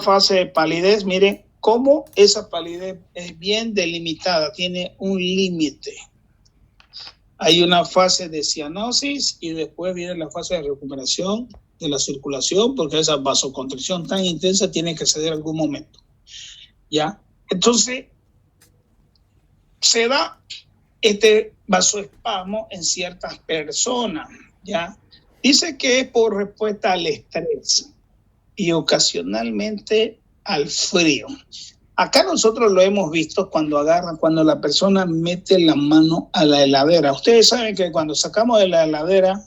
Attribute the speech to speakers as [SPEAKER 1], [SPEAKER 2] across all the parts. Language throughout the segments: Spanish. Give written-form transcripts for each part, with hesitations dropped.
[SPEAKER 1] fase de palidez, miren cómo esa palidez es bien delimitada, tiene un límite. Hay una fase de cianosis y después viene la fase de recuperación de la circulación, porque esa vasoconstricción tan intensa tiene que ceder en algún momento. ¿Ya? Entonces, se da este vasoespasmo en ciertas personas, ¿ya? Dice que es por respuesta al estrés y ocasionalmente al frío. Acá nosotros lo hemos visto cuando la persona mete la mano a la heladera. Ustedes saben que cuando sacamos de la heladera,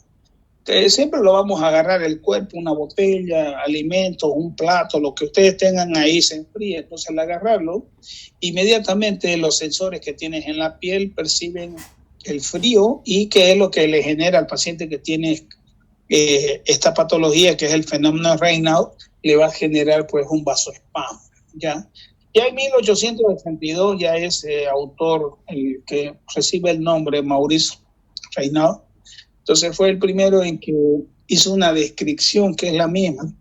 [SPEAKER 1] siempre lo vamos a agarrar el cuerpo, una botella, alimentos, un plato, lo que ustedes tengan ahí se enfría. Entonces al agarrarlo, inmediatamente los sensores que tienes en la piel perciben el frío y que es lo que le genera al paciente que tiene esta patología, que es el fenómeno de Raynaud, le va a generar pues un vasoespasmo, ¿ya? Ya en 1862 ya ese autor, el que recibe el nombre Maurice Raynaud, entonces fue el primero en que hizo una descripción que es la misma.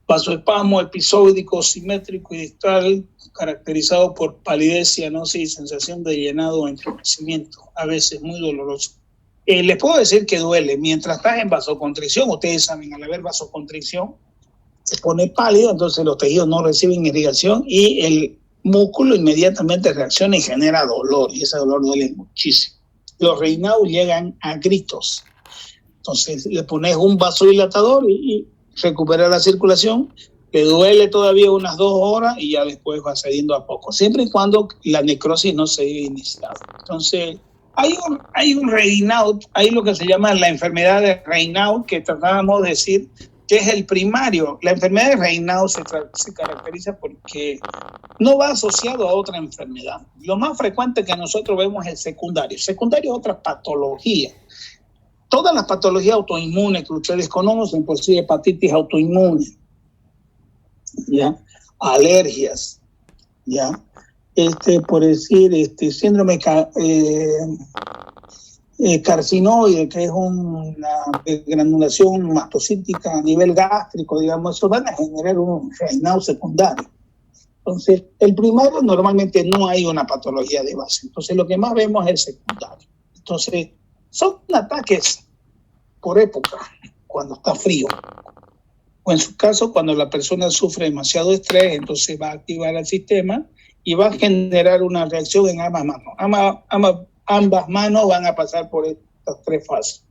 [SPEAKER 1] Vasoespasmo episódico, simétrico y distal, caracterizado por palidez, cianosis y sensación de llenado o entumecimiento, a veces muy doloroso. Les puedo decir que duele. Mientras estás en vasoconstricción, ustedes saben, al haber vasoconstricción, se pone pálido, entonces los tejidos no reciben irrigación y el músculo inmediatamente reacciona y genera dolor, y ese dolor duele muchísimo. Los Raynaud llegan a gritos. Entonces le pones un vasodilatador y recupera la circulación, le duele todavía unas 2 horas y ya después va cediendo a poco, siempre y cuando la necrosis no se haya iniciado. Entonces, hay un Raynaud, hay lo que se llama la enfermedad de Raynaud, que tratábamos de decir que es el primario. La enfermedad de Raynaud se caracteriza porque no va asociado a otra enfermedad. Lo más frecuente que nosotros vemos es el secundario. Secundario es otra patología. Todas las patologías autoinmunes que ustedes conocen, por sí, hepatitis autoinmune, ¿ya? Alergias, ¿ya? Por decir, síndrome carcinoide, que es una granulación mastocítica a nivel gástrico, digamos, eso van a generar un Raynaud secundario. Entonces, el primario normalmente no hay una patología de base. Entonces, lo que más vemos es el secundario. Entonces, son ataques por época, cuando está frío. O en su caso, cuando la persona sufre demasiado estrés, entonces va a activar el sistema y va a generar una reacción en ambas manos. Ambas manos van a pasar por estas 3 fases.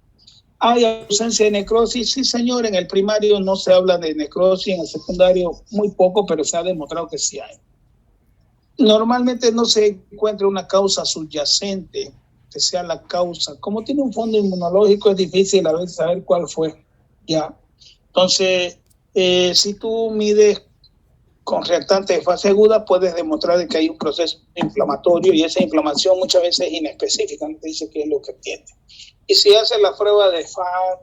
[SPEAKER 1] ¿Hay ausencia de necrosis? Sí, señor, en el primario no se habla de necrosis, en el secundario muy poco, pero se ha demostrado que sí hay. Normalmente no se encuentra una causa subyacente que sea la causa. Como tiene un fondo inmunológico, es difícil a veces saber cuál fue. ¿Ya? Entonces, si tú mides con reactante de fase aguda, puedes demostrar que hay un proceso inflamatorio y esa inflamación muchas veces es inespecífica, no te dice qué es lo que tiene. Y si haces la prueba de FAD,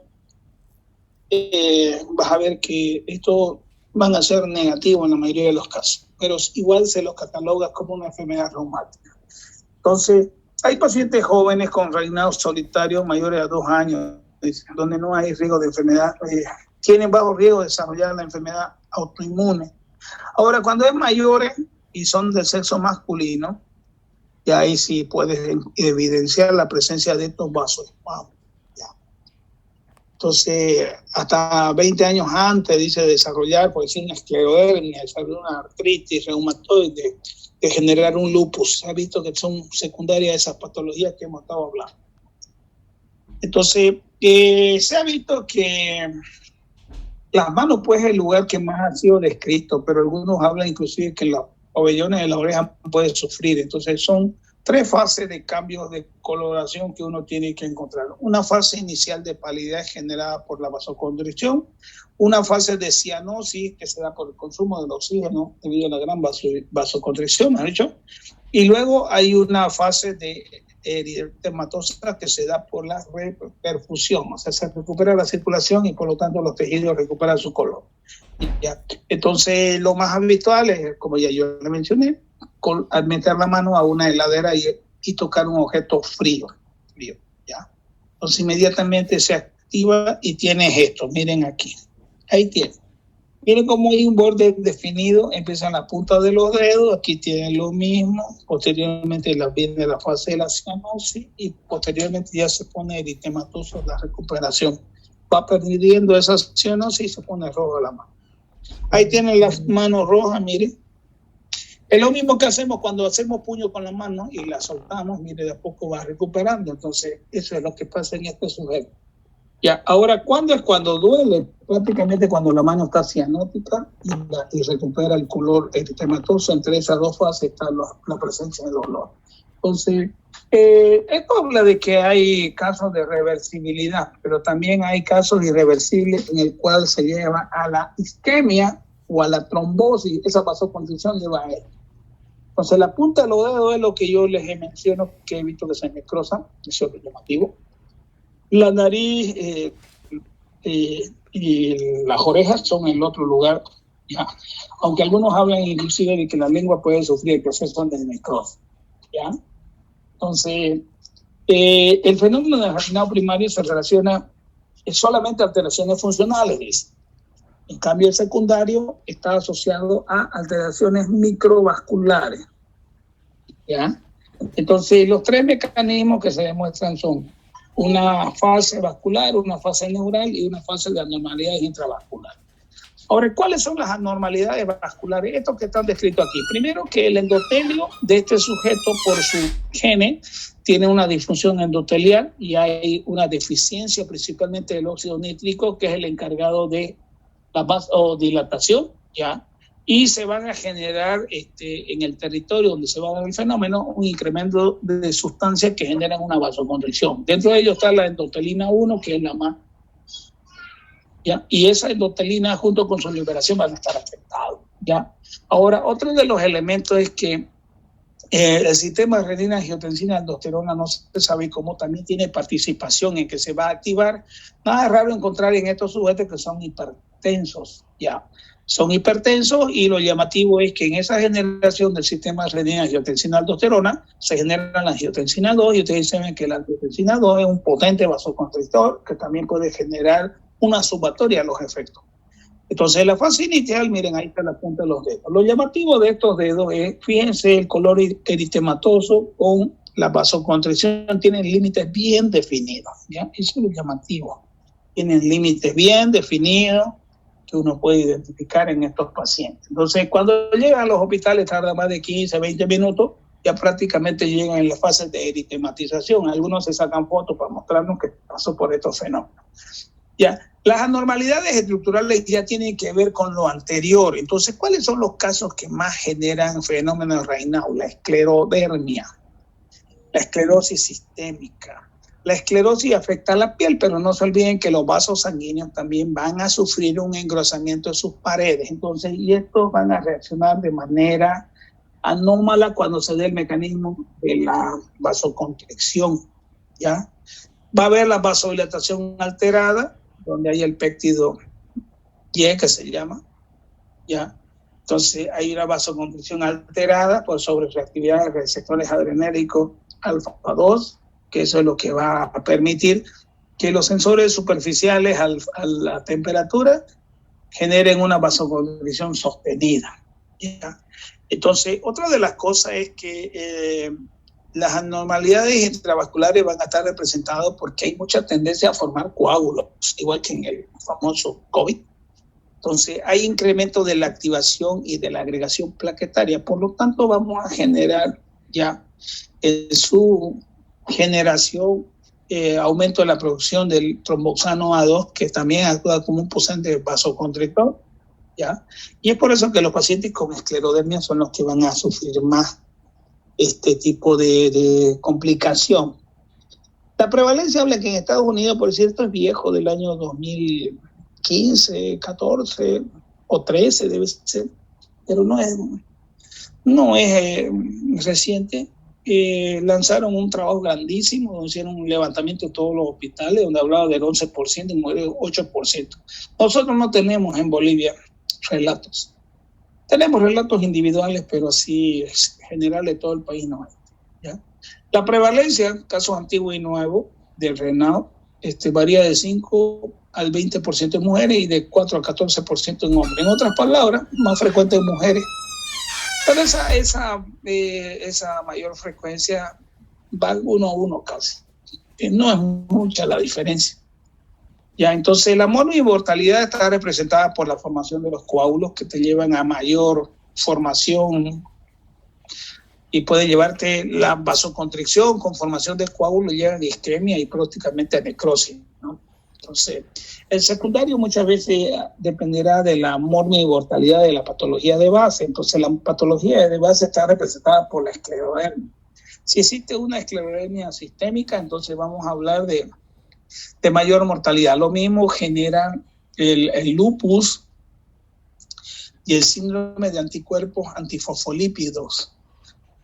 [SPEAKER 1] vas a ver que estos van a ser negativos en la mayoría de los casos, pero igual se los cataloga como una enfermedad reumática. Entonces, hay pacientes jóvenes con Raynaud solitario mayores a 2 años, donde no hay riesgo de enfermedad, tienen bajo riesgo de desarrollar la enfermedad autoinmune. Ahora, cuando es mayores y son del sexo masculino, y ahí sí puedes evidenciar la presencia de estos vasoespasmos. Entonces, hasta 20 años antes, dice, desarrollar, por decir, una esclerodermia, desarrollar una artritis reumatoide, de generar un lupus. Se ha visto que son secundarias a esas patologías que hemos estado hablando. Entonces, se ha visto que las manos, pues, es el lugar que más ha sido descrito, pero algunos hablan inclusive que los pabellones de la oreja pueden sufrir. Entonces, son 3 fases de cambios de coloración que uno tiene que encontrar. Una fase inicial de palidez generada por la vasoconstricción, una fase de cianosis que se da por el consumo del oxígeno debido a la gran vasoconstricción, ¿me has dicho? Y luego hay una fase de eritematosa que se da por la reperfusión, o sea, se recupera la circulación y por lo tanto los tejidos recuperan su color. ¿Ya? Entonces, lo más habitual es, como ya yo le mencioné, al meter la mano a una heladera y tocar un objeto frío, ¿ya? Entonces, inmediatamente se activa y tienes esto, miren aquí, ahí tiene. Miren cómo hay un borde definido, empiezan la punta de los dedos, aquí tienen lo mismo, posteriormente viene la fase de la cianosis y posteriormente ya se pone eritematoso la recuperación. Va perdiendo esa cianosis y se pone roja la mano. Ahí tienen las manos rojas, miren. Es lo mismo que hacemos cuando hacemos puño con la mano y la soltamos, mire, de a poco va recuperando. Entonces, eso es lo que pasa en este sujeto. Ya, ahora, ¿cuándo es cuando duele? Prácticamente cuando la mano está cianótica y recupera el color eritematoso. Entre esas dos fases está la presencia del dolor. Entonces, esto habla de que hay casos de reversibilidad, pero también hay casos irreversibles en el cual se lleva a la isquemia o a la trombosis, esa vasoconstricción lleva a él. Entonces, la punta de los dedos es lo que yo les menciono, que he visto que se necrosa, eso es lo llamativo. La nariz y las orejas son en el otro lugar, ¿ya? Aunque algunos hablan inclusive de que la lengua puede sufrir el proceso de necrosis, ¿ya? Entonces, el fenómeno del reinado primario se relaciona solamente a alteraciones funcionales. En cambio, el secundario está asociado a alteraciones microvasculares, ¿ya? Entonces, los tres mecanismos que se demuestran son una fase vascular, una fase neural y una fase de anormalidades intravasculares. Ahora, ¿cuáles son las anormalidades vasculares? Estos que están descritos aquí. Primero, que el endotelio de este sujeto, por su gene, tiene una disfunción endotelial y hay una deficiencia principalmente del óxido nítrico, que es el encargado de la vasodilatación, ¿ya? Y se van a generar en el territorio donde se va a dar el fenómeno un incremento de sustancias que generan una vasoconstricción. Dentro de ello está la endotelina 1, que es la más, ¿ya? Y esa endotelina junto con su liberación van a estar afectados, ¿ya? Ahora, otro de los elementos es que el sistema de renina, angiotensina, aldosterona no se sabe cómo también tiene participación en que se va a activar. Nada raro encontrar en estos sujetos que son hipertensos, ¿ya? Son hipertensos y lo llamativo es que en esa generación del sistema de renina, angiotensina, aldosterona se genera la angiotensina 2 y ustedes saben que la angiotensina 2 es un potente vasoconstrictor que también puede generar una sumatoria a los efectos. Entonces, la fase inicial, miren, ahí está la punta de los dedos. Lo llamativo de estos dedos es, fíjense, el color eritematoso con la vasoconstricción tienen límites bien definidos, ¿ya? Eso es lo llamativo. Tienen límites bien definidos que uno puede identificar en estos pacientes. Entonces, cuando llegan a los hospitales tarda más de 15, 20 minutos, ya prácticamente llegan en la fase de eritematización. Algunos se sacan fotos para mostrarnos que pasó por estos fenómenos. Ya, las anormalidades estructurales ya tienen que ver con lo anterior. Entonces, ¿cuáles son los casos que más generan fenómenos Raynaud? La esclerodermia, la esclerosis sistémica. La esclerosis afecta a la piel, pero no se olviden que los vasos sanguíneos también van a sufrir un engrosamiento de sus paredes. Entonces, y estos van a reaccionar de manera anómala cuando se dé el mecanismo de la vasoconstricción, ¿ya? Va a haber la vasodilatación alterada, donde hay el péptido Y, que se llama, ¿ya? Entonces hay una vasoconstricción alterada por sobrereactividad de receptores adrenérgicos alfa 2, que eso es lo que va a permitir que los sensores superficiales a la temperatura generen una vasoconstricción sostenida, ¿ya? Entonces, otra de las cosas es que las anormalidades intravasculares van a estar representadas porque hay mucha tendencia a formar coágulos, igual que en el famoso COVID. Entonces, hay incremento de la activación y de la agregación plaquetaria. Por lo tanto, vamos a generar ya en su generación aumento de la producción del tromboxano A2, que también actúa como un potente vasoconstrictor, ¿ya? Y es por eso que los pacientes con esclerodermia son los que van a sufrir más este tipo de complicación. La prevalencia habla que en Estados Unidos, por cierto, es viejo, del año 2015, 14 o 13 debe ser, pero no es reciente. Lanzaron un trabajo grandísimo, donde hicieron un levantamiento de todos los hospitales, donde hablaba del 11% y muere 8%. Nosotros no tenemos en Bolivia relatos. Tenemos relatos individuales, pero así general de todo el país no hay, ¿ya? La prevalencia, casos antiguos y nuevos, del Raynaud, varía de 5 al 20% en mujeres y de 4 a 14% en hombres. En otras palabras, más frecuente en mujeres. Pero esa mayor frecuencia va 1 a 1 casi. No es mucha la diferencia. Ya, entonces la mortalidad está representada por la formación de los coágulos que te llevan a mayor formación y puede llevarte la vasoconstricción con formación de coágulos, llega a isquemia y prácticamente a necrosis, ¿no? Entonces, el secundario muchas veces dependerá de la mortalidad de la patología de base. Entonces, la patología de base está representada por la esclerodermia. Si existe una esclerodermia sistémica, entonces vamos a hablar de mayor mortalidad. Lo mismo genera el lupus y el síndrome de anticuerpos antifosfolípidos,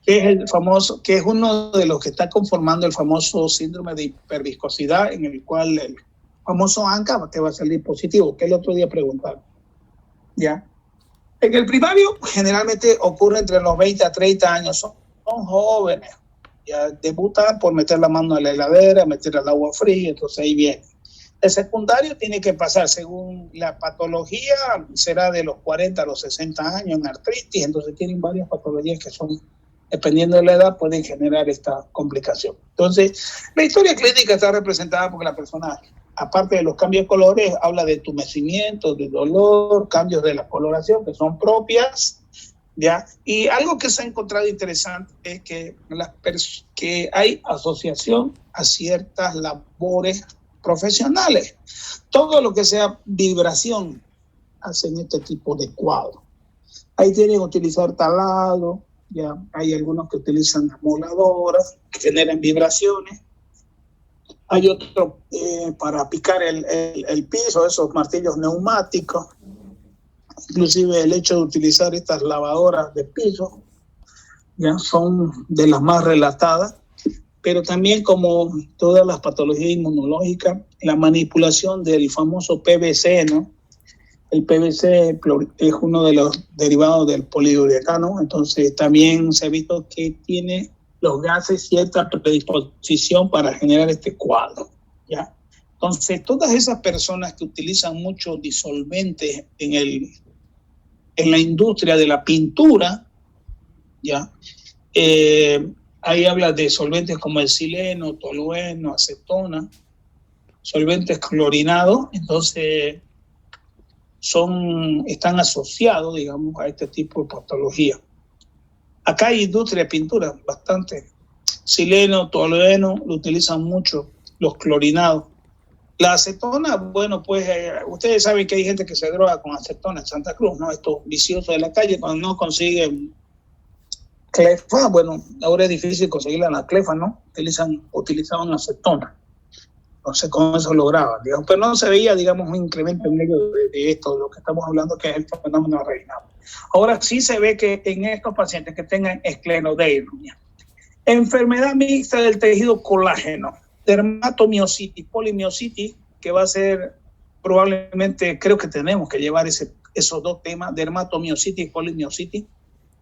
[SPEAKER 1] que es el famoso, que es uno de los que está conformando el famoso síndrome de hiperviscosidad, en el cual el famoso ANCA te va a salir positivo, que el otro día preguntaron. ¿Ya? En el primario generalmente ocurre entre los 20 a 30 años, son jóvenes, ya debutan por meter la mano a la heladera, meter el agua fría, entonces ahí viene. El secundario tiene que pasar, según la patología, será de los 40 a los 60 años en artritis, entonces tienen varias patologías que son, dependiendo de la edad, pueden generar esta complicación. Entonces, la historia clínica está representada porque la persona, aparte de los cambios de colores, habla de entumecimiento, de dolor, cambios de la coloración que son propias, ¿ya? Y algo que se ha encontrado interesante es que, que hay asociación a ciertas labores profesionales. Todo lo que sea vibración hacen este tipo de cuadro. Ahí tienen que utilizar talado, ya hay algunos que utilizan moladoras que generan vibraciones. Hay otro para picar el piso, esos martillos neumáticos. Inclusive el hecho de utilizar estas lavadoras de piso, ya son de las más relatadas, pero también, como todas las patologías inmunológicas, la manipulación del famoso PVC, ¿no? El PVC es uno de los derivados del poliuretano, entonces también se ha visto que tiene los gases cierta predisposición para generar este cuadro, ¿ya? Entonces, todas esas personas que utilizan muchos disolventes en la industria de la pintura, ¿ya? Ahí habla de solventes como el sileno, tolueno, acetona, solventes clorinados, entonces están asociados, digamos, a este tipo de patología. Acá hay industria de pintura, bastante. Sileno, tolueno, lo utilizan mucho, los clorinados. La acetona, bueno, pues ustedes saben que hay gente que se droga con acetona en Santa Cruz, ¿no? Estos viciosos de la calle, cuando no consiguen clefa, bueno, ahora es difícil conseguirla en la clefa, ¿no? Utilizaban acetona. Entonces con eso lograban, digamos, pero no se veía, digamos, un incremento en medio de esto, de lo que estamos hablando, que es el fenómeno reinado. Ahora sí se ve que en estos pacientes que tengan esclerodermia, enfermedad mixta del tejido colágeno, dermatomiositis, polimiositis, que va a ser probablemente, creo que tenemos que llevar esos dos temas, dermatomiositis y polimiositis,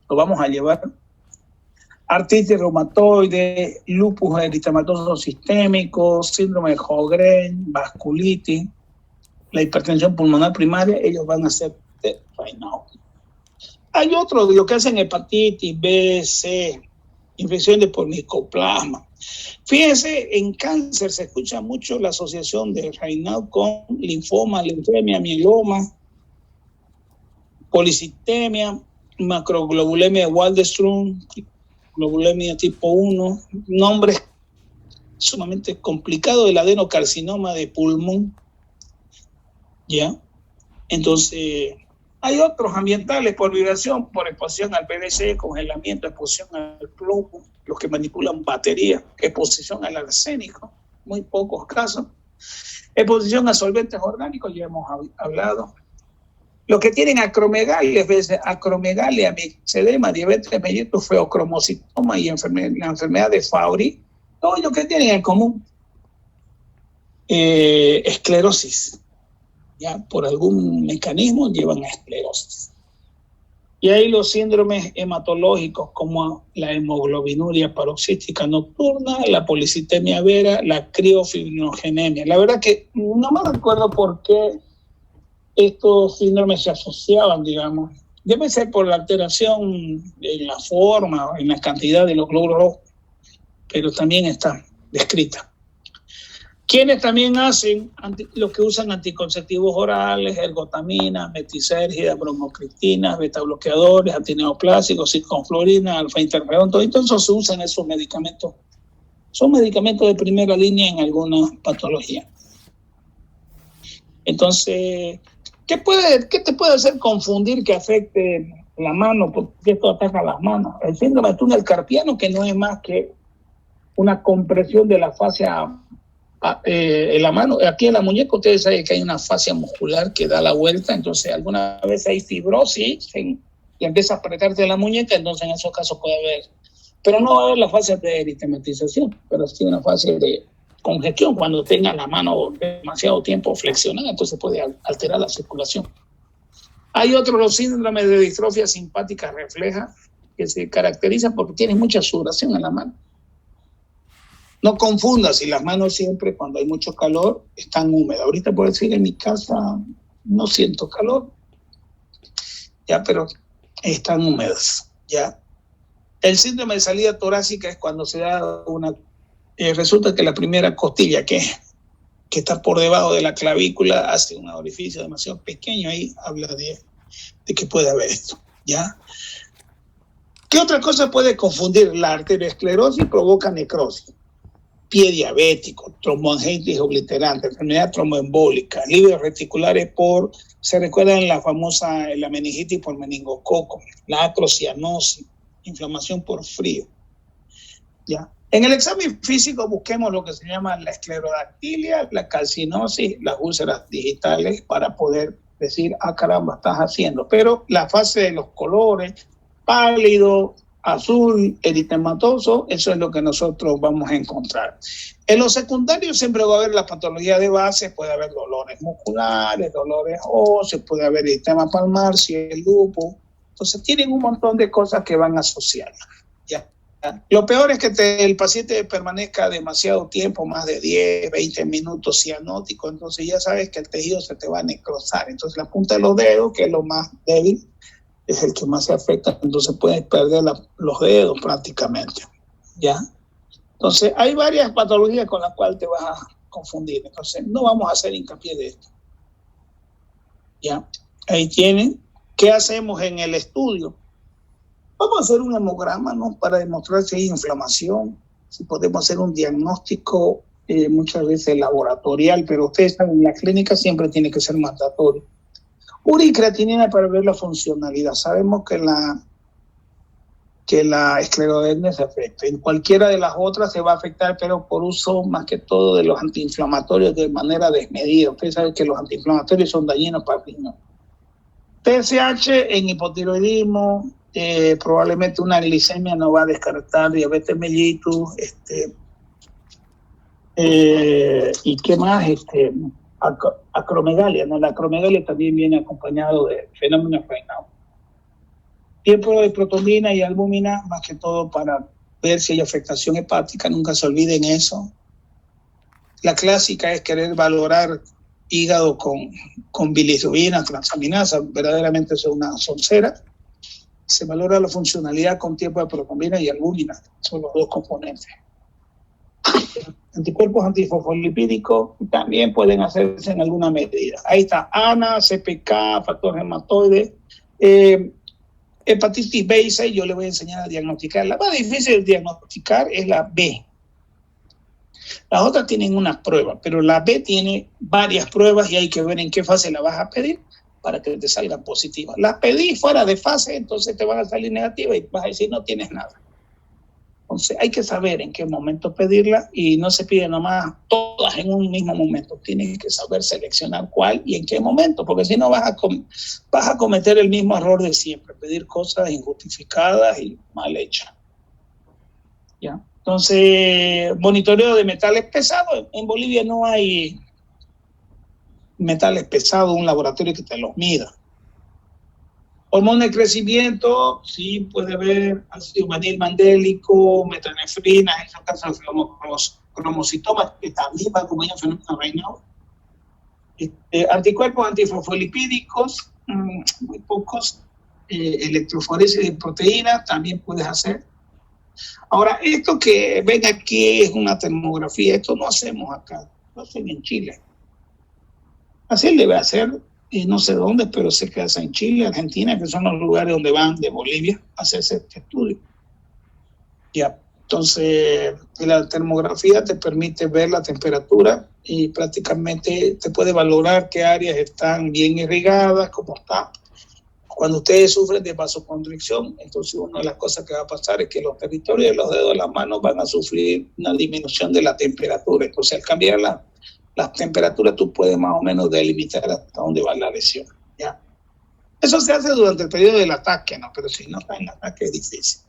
[SPEAKER 1] lo vamos a llevar. Artritis reumatoide, lupus eritematoso sistémico, síndrome de Sjögren, vasculitis, la hipertensión pulmonar primaria, ellos van a ser Raynaud. Hay otros de lo que hacen hepatitis B, C, infección de por micoplasma. Fíjense, en cáncer se escucha mucho la asociación de Raynaud con linfoma, leucemia, mieloma, policitemia, macroglobulemia de Waldenström, globulemia tipo 1, nombres sumamente complicados, el adenocarcinoma de pulmón, ¿ya? Entonces, hay otros ambientales por vibración, por exposición al PVC, congelamiento, exposición al plomo, los que manipulan baterías, exposición al arsénico, muy pocos casos, exposición a solventes orgánicos, ya hemos hablado. Los que tienen acromegalia, acromegalia, myxedema, diabetes mellitus, feocromocitoma y la enfermedad de Fabry, todo lo que tienen en común, esclerosis, ya por algún mecanismo llevan a esclerosis. Y hay los síndromes hematológicos como la hemoglobinuria paroxística nocturna, la policitemia vera, la criofibrogenemia. La verdad que no me recuerdo por qué estos síndromes se asociaban, digamos. Debe ser por la alteración en la forma o en la cantidad de los glóbulos rojos, pero también está descrita. Quienes también hacen, los que usan anticonceptivos orales, ergotamina, metilsérgida, bromocriptina, betabloqueadores, antineoplásicos, circonflorina, alfa-interferón, todo eso se usan esos medicamentos. Son medicamentos de primera línea en algunas patologías. Entonces, ¿qué te puede hacer confundir que afecte la mano? Porque esto ataca las manos. El síndrome de túnel carpiano, que no es más que una compresión de la fascia en la mano. Aquí en la muñeca ustedes saben que hay una fascia muscular que da la vuelta, entonces alguna vez hay fibrosis y empieza a apretarte la muñeca, entonces en esos casos puede haber, pero no va a haber la fase de eritematización, pero sí una fase de congestión cuando tenga la mano demasiado tiempo flexionada, entonces puede alterar la circulación. Hay otros, los síndromes de distrofia simpática refleja, que se caracterizan porque tienen mucha sudoración en la mano. No confundas, si las manos siempre cuando hay mucho calor están húmedas. Ahorita puedo decir en mi casa no siento calor, ya, pero están húmedas, ya. El síndrome de salida torácica es cuando se da resulta que la primera costilla que está por debajo de la clavícula hace un orificio demasiado pequeño, ahí habla de que puede haber esto, ya. ¿Qué otra cosa puede confundir? La arteriosclerosis provoca necrosis. Pie diabético, tromboangitis obliterante, enfermedad tromboembólica, lívidos reticulares se recuerdan la meningitis por meningococo, la acrocianosis, inflamación por frío. ¿Ya? En el examen físico busquemos lo que se llama la esclerodactilia, la calcinosis, las úlceras digitales para poder decir, caramba, estás haciendo. Pero la fase de los colores, pálido, azul, eritematoso, eso es lo que nosotros vamos a encontrar. En los secundarios siempre va a haber la patología de base, puede haber dolores musculares, dolores óseos, puede haber eritema palmar, si es lupus. Entonces tienen un montón de cosas que van a asociar. ¿Ya? Lo peor es que el paciente permanezca demasiado tiempo, más de 10, 20 minutos cianótico, entonces ya sabes que el tejido se te va a necrosar. Entonces la punta de los dedos, que es lo más débil, es el que más se afecta, entonces puedes perder los dedos prácticamente, ¿ya? Entonces, hay varias patologías con las cuales te vas a confundir, entonces no vamos a hacer hincapié de esto, ¿ya? Ahí tienen. ¿Qué hacemos en el estudio? Vamos a hacer un hemograma, ¿no? Para demostrar si hay inflamación, si podemos hacer un diagnóstico, muchas veces laboratorial, pero ustedes saben, en la clínica siempre tiene que ser mandatorio. Uricreatinina para ver la funcionalidad. Sabemos que la esclerodermia se afecta. En cualquiera de las otras se va a afectar, pero por uso más que todo de los antiinflamatorios de manera desmedida. Ustedes saben que los antiinflamatorios son dañinos para el riñón. TSH en hipotiroidismo, probablemente una glicemia no va a descartar diabetes mellitus, y qué más, acromegalia, ¿no? La acromegalia también viene acompañado de fenómenos renales. Tiempo de protonina y albúmina, más que todo para ver si hay afectación hepática, nunca se olviden eso. La clásica es querer valorar hígado con bilirrubina, transaminasa, verdaderamente es una soncera. Se valora la funcionalidad con tiempo de protonina y albúmina, son los dos componentes. Anticuerpos antifosfolipídicos también pueden hacerse en alguna medida. Ahí está ANA, CPK, factor reumatoide, hepatitis B y C, yo le voy a enseñar a diagnosticar. La más difícil de diagnosticar es la B. Las otras tienen unas pruebas, pero la B tiene varias pruebas y hay que ver en qué fase la vas a pedir para que te salgan positivas. Las pedí fuera de fase, entonces te van a salir negativas y vas a decir no tienes nada. Entonces hay que saber en qué momento pedirla y no se pide nomás todas en un mismo momento. Tienes que saber seleccionar cuál y en qué momento, porque si no vas a cometer el mismo error de siempre, pedir cosas injustificadas y mal hechas. ¿Ya? Entonces, monitoreo de metales pesados. En Bolivia no hay metales pesados, un laboratorio que te los mida. Hormona de crecimiento, sí, puede haber ácido juvenil mandélico, metanefrina, en esos casos cromocitomas, que también va a acompañar el fenómeno Raynaud. Anticuerpos antifosfolipídicos, muy pocos. Electroforesis de proteínas también puedes hacer. Ahora, esto que ven aquí es una termografía, esto no hacemos acá, lo hacen en Chile. Así debe hacer, no sé dónde, pero sé que hace en Chile, Argentina, que son los lugares donde van de Bolivia a hacerse este estudio. Ya, entonces la termografía te permite ver la temperatura y prácticamente te puede valorar qué áreas están bien irrigadas, cómo está. Cuando ustedes sufren de vasoconstricción, entonces una de las cosas que va a pasar es que los territorios de los dedos de las manos van a sufrir una disminución de la temperatura. Entonces, al cambiar las temperaturas, tú puedes más o menos delimitar hasta dónde va la lesión. ¿Ya? Eso se hace durante el periodo del ataque, ¿no? Pero si no está en ataque es difícil.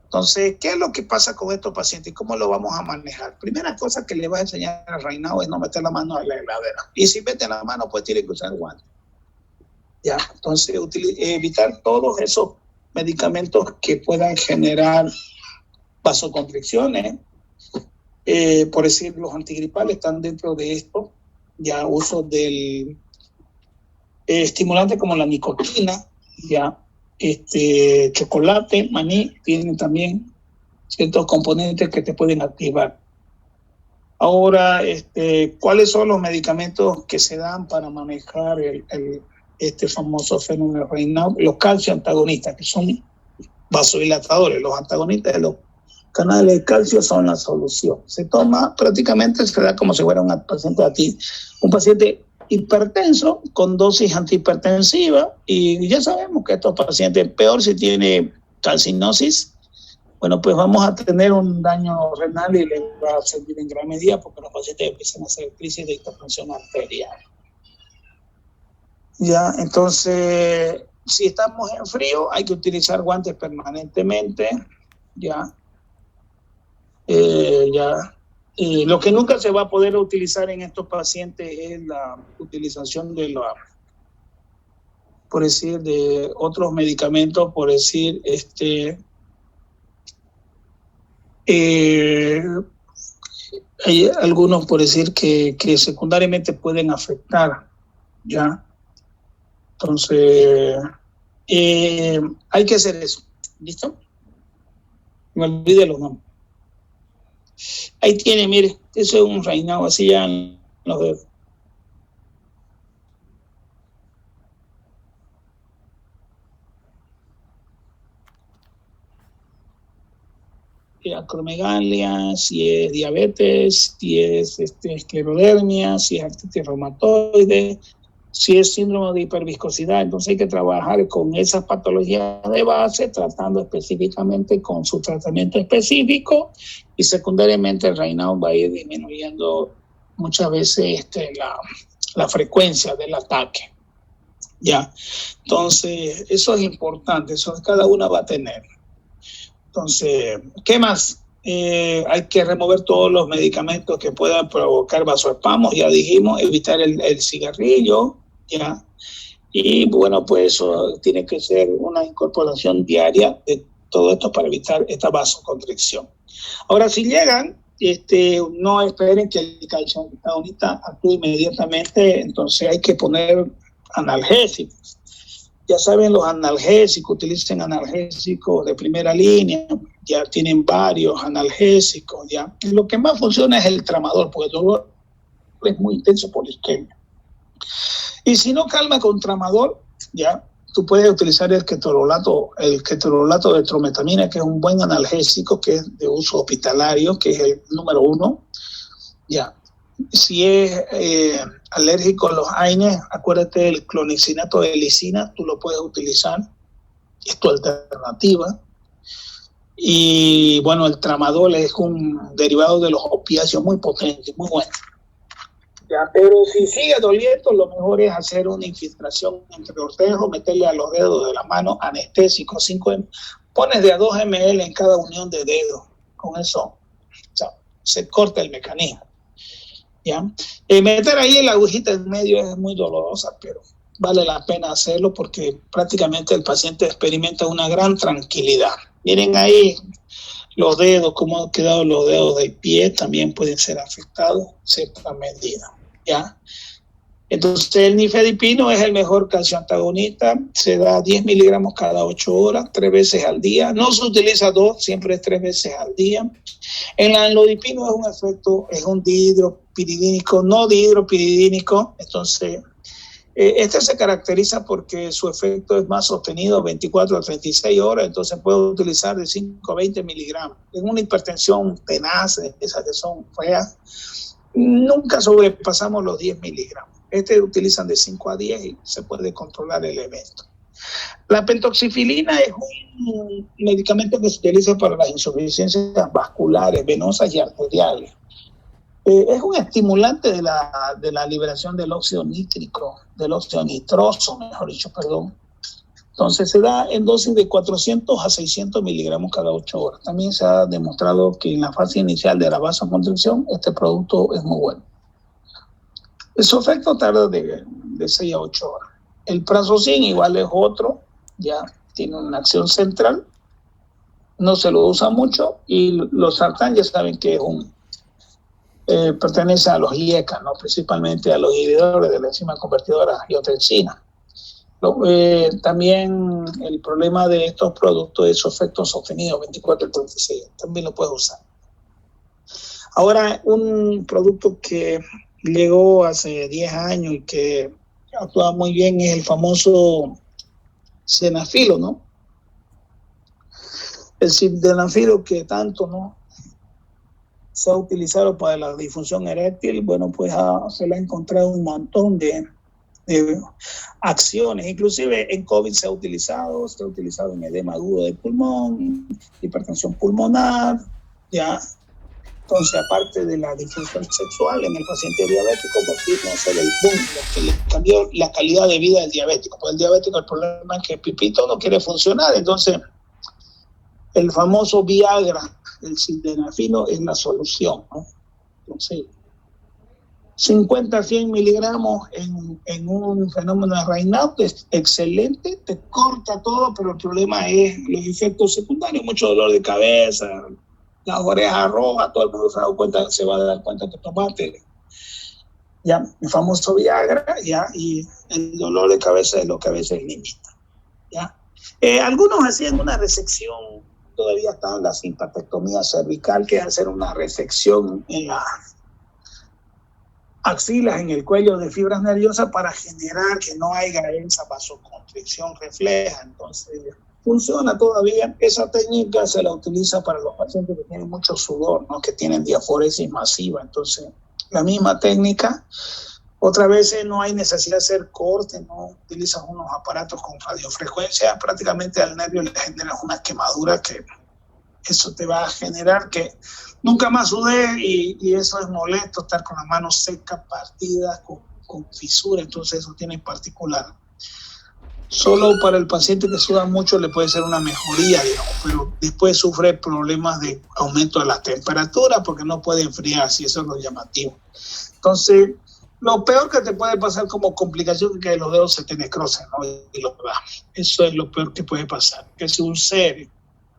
[SPEAKER 1] Entonces, ¿qué es lo que pasa con estos pacientes y cómo lo vamos a manejar? Primera cosa que le vas a enseñar al Raynaud es no meter la mano en la heladera. Y si mete la mano, pues tiene que usar guantes. Ya, entonces evitar todos esos medicamentos que puedan generar vasoconstricciones. Por decir, los antigripales están dentro de esto. Ya uso del estimulante como la nicotina, ya chocolate, maní, tienen también ciertos componentes que te pueden activar. Ahora, ¿cuáles son los medicamentos que se dan para manejar este famoso fenómeno Raynaud? Los calcio antagonistas, que son vasodilatadores. Los antagonistas de los canales de calcio son la solución. Se toma, prácticamente se da como si fuera un paciente hipertenso con dosis antihipertensiva, y ya sabemos que estos pacientes, peor si tiene calcinosis, bueno, pues vamos a tener un daño renal y le va a servir en gran medida porque los pacientes empiezan a hacer crisis de hipertensión arterial. Ya, entonces, si estamos en frío, hay que utilizar guantes permanentemente, ya. Lo que nunca se va a poder utilizar en estos pacientes es la utilización de por decir, de otros medicamentos, por decir, hay algunos, por decir, que secundariamente pueden afectar, ya. Entonces, hay que hacer eso. ¿Listo? Me olvidé los nombres. Ahí tiene, mire, eso es un Raynaud, así ya los dedos. Acromegalia, si es diabetes, si es esclerodermia, si es artritis reumatoide, si es síndrome de hiperviscosidad. Entonces hay que trabajar con esas patologías de base, tratando específicamente con su tratamiento específico, y secundariamente el Raynaud va a ir disminuyendo muchas veces la frecuencia del ataque. Ya, entonces eso es importante, eso cada una va a tener. Entonces, ¿qué más? Hay que remover todos los medicamentos que puedan provocar vasoespasmos, ya dijimos, evitar el cigarrillo, ya. Y bueno, pues eso tiene que ser una incorporación diaria de todo esto para evitar esta vasoconstricción. Ahora, si llegan, no esperen que el calcio antagonista actúe inmediatamente, entonces hay que poner analgésicos. Ya saben, los analgésicos, utilicen analgésicos de primera línea, ya tienen varios analgésicos, ya. Lo que más funciona es el tramador, porque el dolor es muy intenso por la isquemia. Y si no calma con tramador, ya, tú puedes utilizar el ketorolato de trometamina, que es un buen analgésico, que es de uso hospitalario, que es el número 1, ya. Si es alérgico a los AINES, acuérdate del clonixinato de lisina, tú lo puedes utilizar, es tu alternativa. Y bueno, el tramadol es un derivado de los opiáceos muy potente, muy bueno. Ya, pero si sigue doliendo, lo mejor es hacer una infiltración entre los dedos, meterle a los dedos de la mano anestésico, pones de a 2 ml en cada unión de dedos, con eso se corta el mecanismo. ¿Ya? Meter ahí la agujita en medio es muy dolorosa, pero vale la pena hacerlo porque prácticamente el paciente experimenta una gran tranquilidad. Miren ahí los dedos, cómo han quedado los dedos del pie, también pueden ser afectados en cierta medida, ¿ya? Entonces el nifedipino es el mejor calcioantagonista, se da 10 miligramos cada 8 horas, 3 veces al día. No se utiliza 2, siempre es 3 veces al día. El amlodipino es un efecto, es un dihidropiridínico, no dihidropiridínico. Entonces, este se caracteriza porque su efecto es más sostenido, 24 a 36 horas, entonces puede utilizar de 5 a 20 miligramos. En una hipertensión tenaz, esas que son feas, nunca sobrepasamos los 10 miligramos. Utilizan de 5 a 10 y se puede controlar el evento. La pentoxifilina es un medicamento que se utiliza para las insuficiencias vasculares, venosas y arteriales. Es un estimulante de la liberación del óxido nítrico, del óxido nitroso, mejor dicho, perdón. Entonces se da en dosis de 400 a 600 miligramos cada 8 horas. También se ha demostrado que en la fase inicial de la vasoconstricción este producto es muy bueno. Su efecto tarda de 6 a 8 horas. El prazosin igual es otro, ya tiene una acción central, no se lo usa mucho, y los sartán ya saben que es pertenece a los IECA, ¿no? Principalmente a los inhibidores de la enzima convertidora angiotensina. También el problema de estos productos es su efecto sostenido 24 y 36, también lo puedes usar. Ahora, un producto que llegó hace 10 años y que actúa muy bien es el famoso sildenafilo, ¿no? El sildenafilo que tanto, ¿no?, se ha utilizado para la disfunción eréctil. Bueno, pues se le ha encontrado un montón de acciones, inclusive en COVID se ha utilizado en edema agudo de pulmón, hipertensión pulmonar, ya. Entonces, aparte de la disfunción sexual en el paciente diabético, pues vino a ser el boom, lo que le cambió la calidad de vida del diabético. Pues el diabético, el problema es que el pipito no quiere funcionar, entonces el famoso Viagra, el sildenafilo, es la solución, ¿no? Entonces, 50 a 100 miligramos en un fenómeno de Raynaud es excelente, te corta todo, pero el problema es los efectos secundarios, mucho dolor de cabeza, las orejas rojas, todo el mundo se va a dar cuenta que tomaste ya el famoso Viagra, ya, y el dolor de cabeza es lo que a veces limita, ya. Algunos hacían una resección, todavía está la simpatectomía cervical, que es hacer una resección en las axilas, en el cuello de fibras nerviosas para generar que no haya esa vasoconstricción refleja. Entonces, funciona todavía. Esa técnica se la utiliza para los pacientes que tienen mucho sudor, ¿no?, que tienen diaforesis masiva. Entonces, la misma técnica. Otras veces no hay necesidad de hacer corte, no utilizas unos aparatos con radiofrecuencia, prácticamente al nervio le generas una quemadura que eso te va a generar que nunca más sude, y eso es molesto, estar con las manos secas, partidas, con fisura. Entonces eso tiene en particular. Solo para el paciente que suda mucho le puede ser una mejoría, digamos, pero después sufre problemas de aumento de la temperatura porque no puede enfriarse, y eso es lo llamativo. Entonces, lo peor que te puede pasar como complicación es que los dedos se te necrosen, ¿no? Eso es lo peor que puede pasar, que es un serio,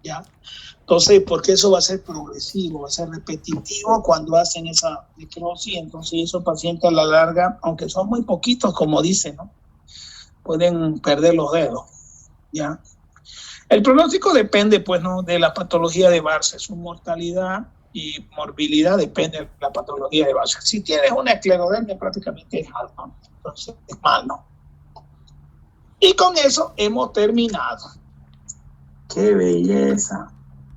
[SPEAKER 1] ¿ya? Entonces, porque eso va a ser progresivo, va a ser repetitivo cuando hacen esa necrosis. Entonces, esos pacientes a la larga, aunque son muy poquitos, como dicen, ¿no?, pueden perder los dedos, ¿ya? El pronóstico depende, pues, ¿no?, de la patología de base. Su mortalidad y morbilidad depende de la patología de base. Si tienes una esclerodermia, prácticamente es alto, entonces es malo. Y con eso hemos terminado. ¡Qué belleza!